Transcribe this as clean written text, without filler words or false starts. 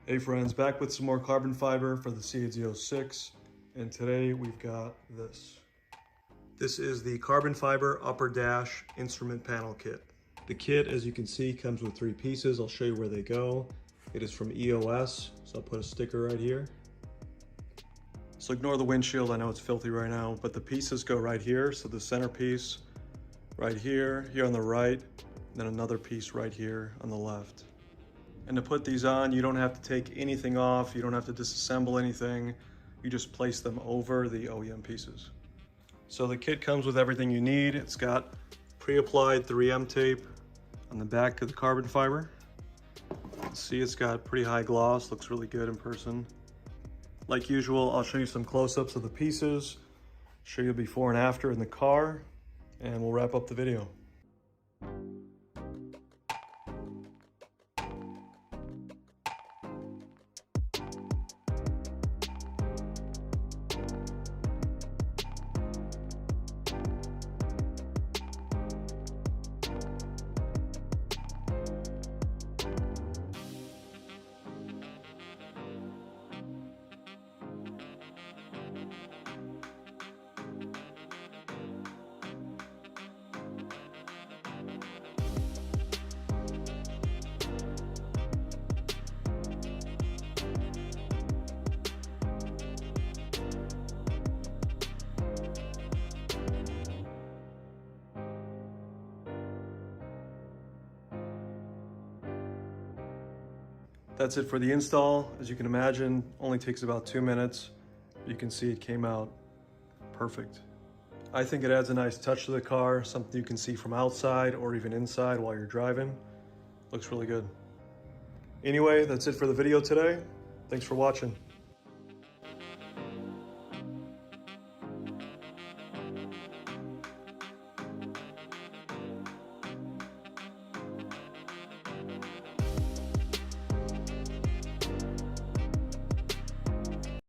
Hey friends, back with some more carbon fiber for the EOS 6, and today we've got this. This is the carbon fiber upper dash instrument panel kit. The kit, as you can see, comes with 3 pieces. I'll show you where they go. It is from EOS, so I'll put a sticker right here. So ignore the windshield, I know it's filthy right now, but the pieces go right here. So the center piece right here, here on the right, and then another piece right here on the left. And to put these on, you don't have to take anything off, you don't have to disassemble anything, you just place them over the OEM pieces. So the kit comes with everything you need. It's got pre-applied 3M tape on the back of the carbon fiber. See, it's got pretty high gloss, looks really good in person. Like usual, I'll show you some close-ups of the pieces, show you before and after in the car, and we'll wrap up the video. That's it for the install. As you can imagine, only takes about 2 minutes. You can see it came out perfect. I think it adds a nice touch to the car, something you can see from outside or even inside while you're driving. Looks really good. Anyway, that's it for the video today. Thanks for watching.